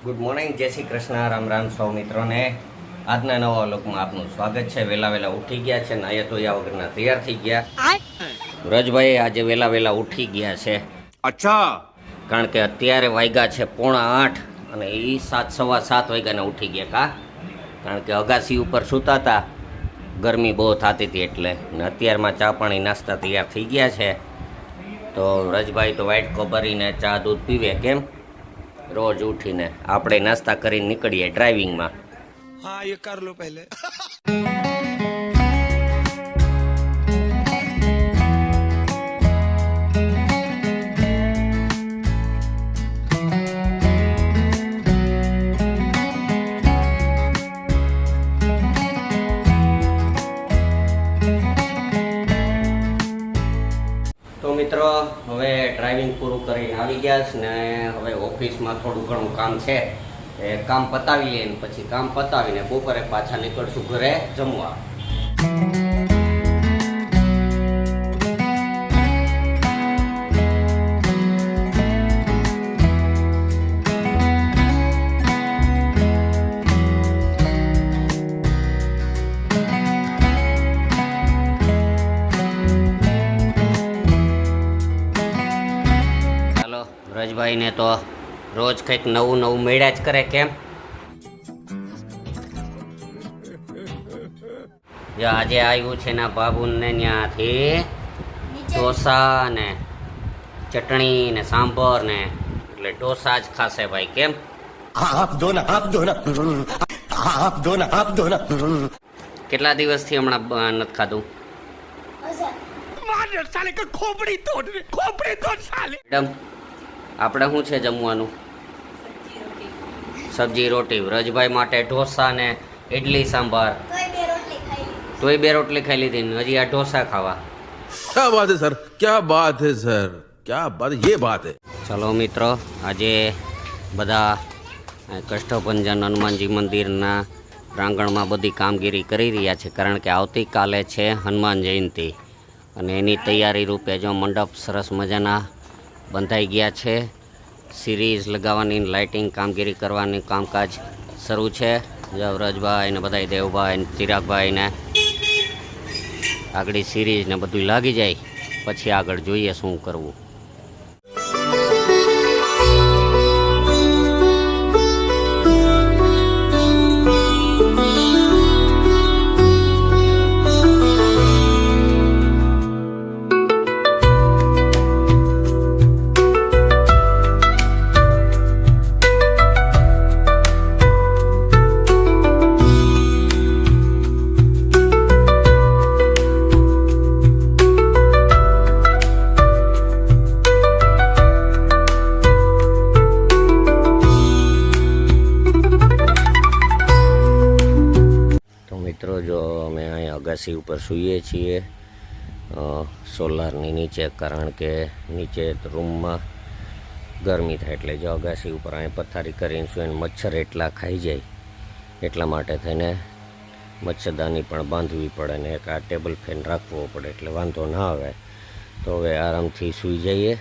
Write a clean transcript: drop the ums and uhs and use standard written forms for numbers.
Good morning, જય શ્રી કૃષ્ણ, રામ રામ સૌ મિત્રોને. આજના નવા લોકમાં આપનું સ્વાગત છે. વહેલા ઉઠી ગયા છે, નાયા ધોયા વગરના તૈયાર થઈ ગયા. રજભાઈ આજે વહેલા ઉઠી ગયા છે. અચ્છા. કારણ કે અત્યારે વાગ્યા છે 7:45 અને એ 7:15 વાગ્યાના ઉઠી ગયા. કારણ કે અગાસી ઉપર સૂતા હતા, ગરમી બહુ થતી હતી એટલે. ને અત્યારમાં ચા પાણી નાસ્તા તૈયાર થઈ ગયા છે. તો રજભાઈ તો વાઇટ ભરીને ચા દૂધ પીવે, કેમ રોજ ઉઠીને. આપણે નાસ્તા કરીને નીકળીએ ડ્રાઇવિંગમાં. हाँ ये कर लो पहले. તો મિત્રો, હવે ડ્રાઇવિંગ પૂરું કરીને આવી ગયા છે ને હવે ઓફિસમાં થોડું ઘણું કામ છે. એ કામ પતાવી લઈએ ને પછી કામ પતાવીને બપોરે પાછા નીકળશું ઘરે જમવા. ચાલો, રજભાઈને તો રોજ કંઈક નવું મેળ્યા જ કરે, કેમ? જો આજે આવ્યું છે ને બાબુને ત્યાંથી ઢોસા ને ચટણી ને સાંભર ને, એટલે ઢોસા જ ખાશે ભાઈ, કેમ? आप दो ना. કેટલા દિવસથી હમણાં નથી ખાધું? साले का खोपड़ी तोड़ साले. મેડમ, આપણે શું છે જમવાનું? સબ્જી રોટી. રજભાઈ માટે ઢોસા ને ઇડલી સાંભાર. તોય બે રોટલી ખાઈ લીધી ને હજી આ ઢોસા ખાવા. क्या बात है सर, क्या बात है सर, क्या बात, ये बात है. ચલો મિત્રો, આજે બધા કષ્ટભંજન હનુમાનજી મંદિરના પ્રાંગણમાં બધી કામગીરી કરી રહ્યા છે. કારણ કે આવતીકાલે છે હનુમાન જયંતિ અને એની તૈયારી રૂપે જો મંડપ સરસ મજાના બંધાઈ ગયા છે. સિરીઝ લગાવવાની, લાઇટિંગ કામગીરી કરવાની કામકાજ શરૂ છે. રજભાઈ ને બધા દેવભાઈ ને ચિરાગભાઈ ને આગળ સિરીઝ ને બધું લાગી જાય પછી આગળ જોઈએ શું કરવું. મિત્રો, જો અમે અહીંયા અગાસી ઉપર સૂઈએ છીએ સોલારની નીચે. કારણ કે નીચે રૂમમાં ગરમી થાય એટલે જો અગાસી ઉપર અહીંયા પથારી કરીને સૂઈને મચ્છર એટલા ખાઈ જાય એટલા માટે થઈને મચ્છરદાની પણ બાંધવી પડે ને એક આ ટેબલ ફેન રાખવો પડે એટલે વાંધો ના આવે. તો હવે આરામથી સૂઈ જઈએ.